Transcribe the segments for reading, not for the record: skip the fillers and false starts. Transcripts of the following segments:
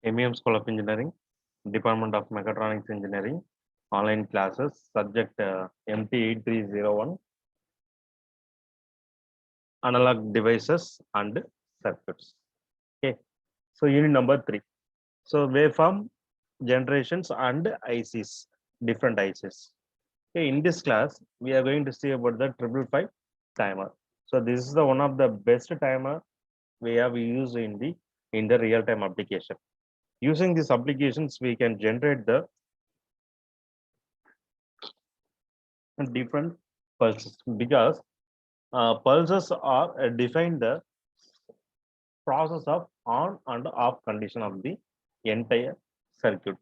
MEM School of Engineering, Department of Mechatronics Engineering, online classes, subject MT8301, analog devices and circuits. Okay, so unit number 3. So waveform generations and ICs, different ICs. Okay, in this class, we are going to see about the 555 timer. So this is the one of the best timer we have used in the real-time application. Using these applications, we can generate the different pulses because pulses are define the process of on and off condition of the entire circuit.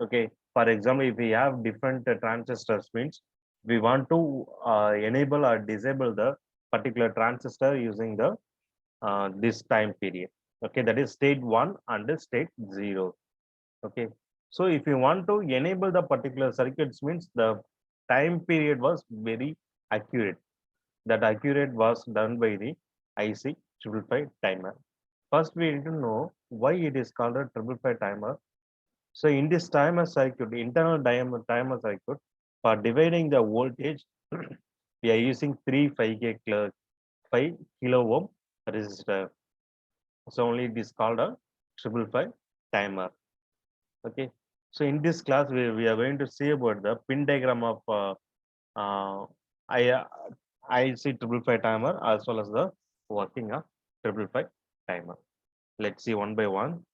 Okay, for example, if we have different transistors, means we want to enable or disable the particular transistor using the this time period. Okay, that is state 1 and state 0. Okay, so if you want to enable the particular circuits, means the time period was very accurate. That accurate was done by the IC555 timer. First, we need to know why it is called a 555 timer. So in this timer circuit, internal timer circuit, for dividing the voltage, we are using 5 kilo ohm resistor. So only it is called a 555 timer. Okay. So in this class, we are going to see about the pin diagram of uh, I, IC555 timer as well as the working of 555 timer. Let's see one by one.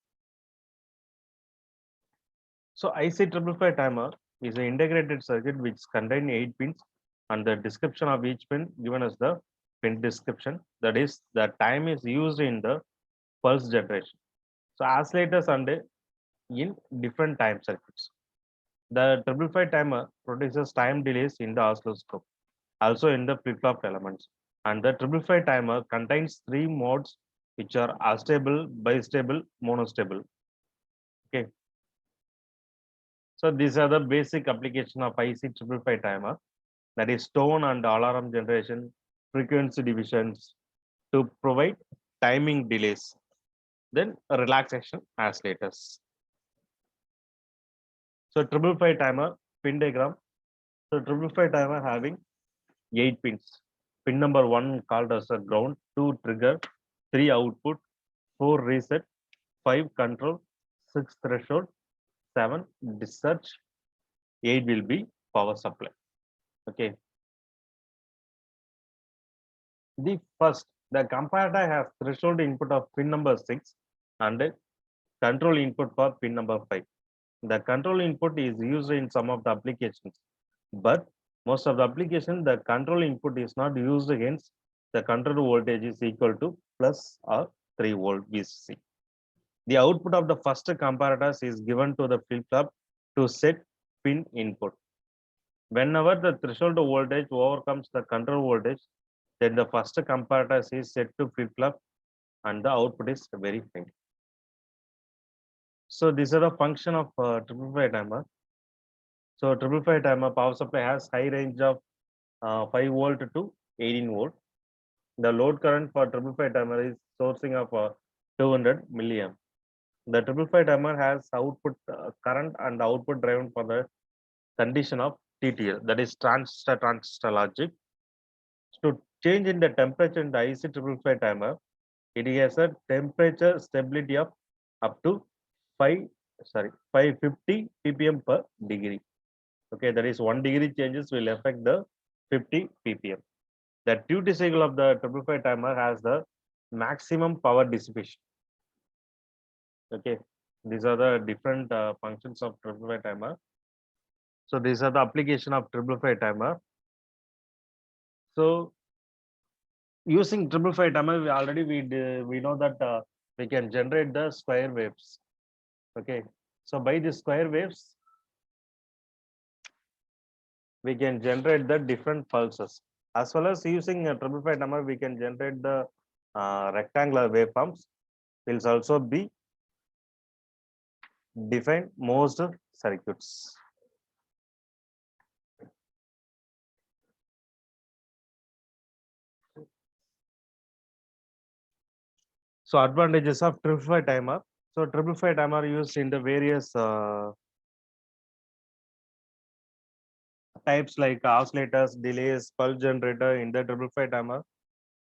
So IC555 timer is an integrated circuit which contains 8 pins, and the description of each pin given as the pin description. That is, the time is used in the pulse generation. So oscillators and in different time circuits. The 555 timer produces time delays in the oscilloscope, also in the flip-flop elements. And the 555 timer contains 3 modes which are astable, bistable, monostable. Okay. So these are the basic application of IC555 timer, that is tone and alarm generation, frequency divisions to provide timing delays, then relaxation oscillators. So 555 timer pin diagram. So 555 timer having 8 pins. Pin number 1 called as a ground, 2 trigger, 3 output, 4 reset, 5 control, 6 threshold, 7 discharge, 8 will be power supply. Okay. The comparator has threshold input of pin number 6 and control input for pin number 5. The control input is used in some of the applications, but most of the application, the control input is not used against the control voltage is equal to plus or 3 volt VCC. The output of the first comparators is given to the flip-flop to set pin input. Whenever the threshold voltage overcomes the control voltage, then the first comparator is set to flip-flop and the output is very faint. So these are the function of 555 timer. So 555 timer power supply has high range of 5 volt to 18 volt. The load current for 555 timer is sourcing of 200 milliamp. The 555 timer has output current and output driven for the condition of TTL, that is transistor logic. To change in the temperature in the IC555 timer, it has a temperature stability of up to 550 ppm per degree. Okay, that is 1 degree changes will affect the 50 ppm. The duty cycle of the 555 timer has the maximum power dissipation. Okay, these are the different functions of 555 timer. So these are the application of 555 timer. So using 555 timer, we know that we can generate the square waves. Okay, so by the square waves, we can generate the different pulses. As well as using a 555 timer, we can generate the rectangular waveforms. Will also be define most circuits. So advantages of 555 timer. So 555 timer used in the various types like oscillators, delays, pulse generator in the 555 timer,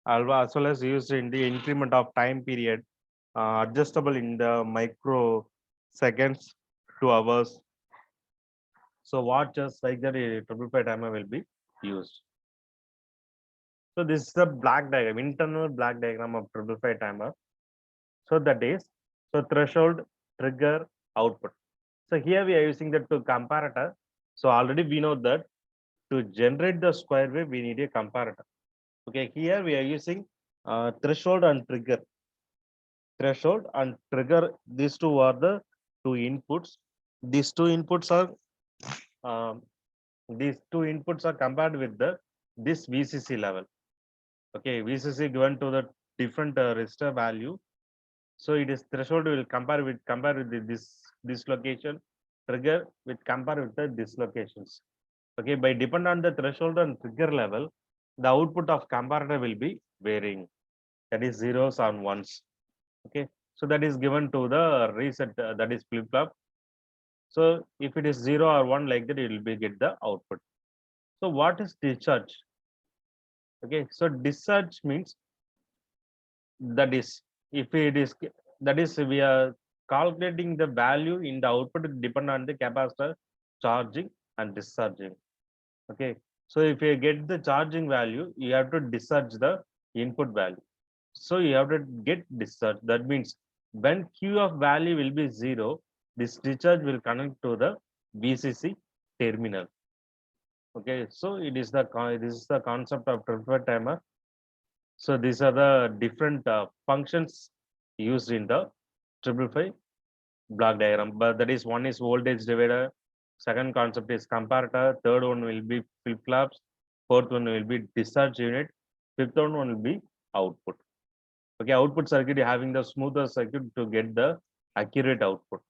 as well as used in the increment of time period, adjustable in the microseconds to hours. So what just like that a 555 timer will be used. So this is the black diagram, internal black diagram of 555 timer. So that is, so threshold, trigger, output. So here we are using the two comparator. So already we know that to generate the square wave, we need a comparator. Okay, here we are using threshold and trigger. Threshold and trigger, these two are the two inputs. These two inputs are um, compared with the this VCC level. Okay, VCC given to the different resistor value. So it is threshold will compare with this location, trigger with compare with the this locations. Okay, by depend on the threshold and trigger level, the output of comparator will be varying. That is zeros and ones. Okay, so that is given to the reset, that is flip flop. So if it is 0 or 1 like that, it will be get the output. So what is discharge? Okay, so discharge means that is if it is that is we are calculating the value in the output depend on the capacitor charging and discharging. Okay, so if you get the charging value, you have to discharge the input value. So you have to get discharge. That means when Q of value will be 0, this discharge will connect to the VCC terminal. Okay, so this is the concept of transfer timer. So these are the different functions used in the 555 block diagram. But that is one is voltage divider, second concept is comparator, third one will be flip flops, fourth one will be discharge unit, fifth one will be output. Okay, output circuit having the smoother circuit to get the accurate output.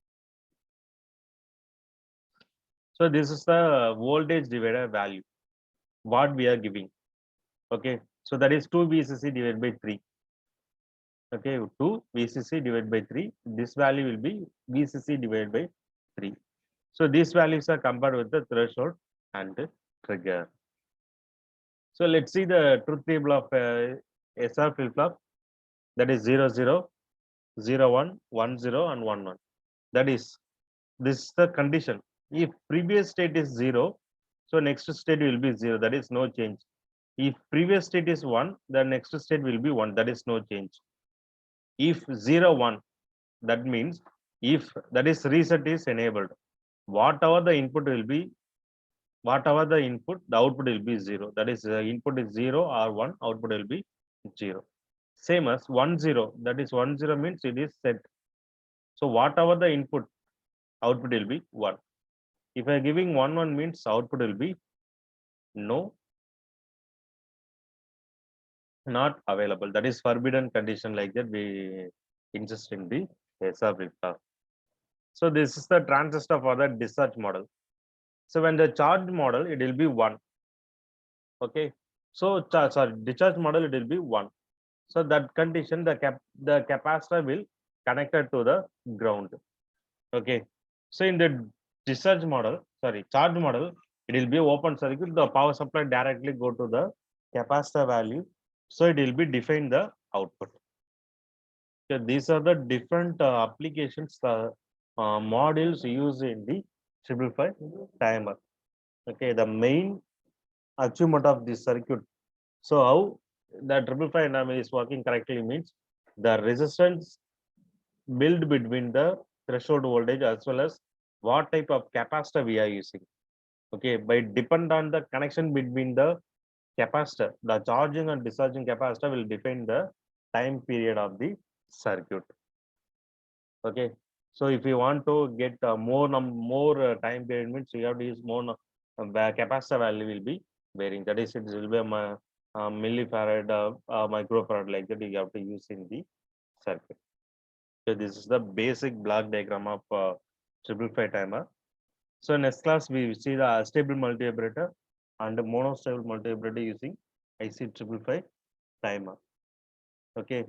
So this is the voltage divider value, what we are giving. Okay, so that is 2 VCC divided by 3. Okay, 2 VCC divided by 3. This value will be VCC divided by 3. So these values are compared with the threshold and the trigger. So let's see the truth table of SR flip flop. That is 0, 0, 0, 1, 1, 0, and 1, 1. That is, this is the condition. If previous state is 0, so next state will be 0. That is no change. If previous state is 1, the next state will be 1. That is no change. If 0, 1, that means if that is reset is enabled, whatever the input will be, whatever the input, the output will be 0. That is input is 0 or 1, output will be 0. Same as 1, 0. That is 1, 0 means it is set. So whatever the input, output will be 1. If I am giving 1, 1 means output will be no, not available. That is forbidden condition like that we insist in the SR flip flop. So this is the transistor for the discharge model. So when the charge model, it will be 1. Okay. So sorry, discharge model, it will be 1. So that condition, the capacitor will connected to the ground. Okay. So in the discharge model, sorry, charge model, it will be open circuit. The power supply directly go to the capacitor value. So it will be define the output. So these are the different applications, modules used in the 555 timer. Okay, the main achievement of this circuit. So how the 555 timer is working correctly means the resistance built between the threshold voltage as well as what type of capacitor we are using. Okay, by depend on the connection between the capacitor, the charging and discharging capacitor will define the time period of the circuit. Okay, so if you want to get more time period means you have to use more capacitor value will be varying. That is, it will be a millifarad, microfarad like that you have to use in the circuit. So this is the basic block diagram of 555 timer. So next class we see the stable multivibrator and monostable multivibrator using IC 555 timer. Okay.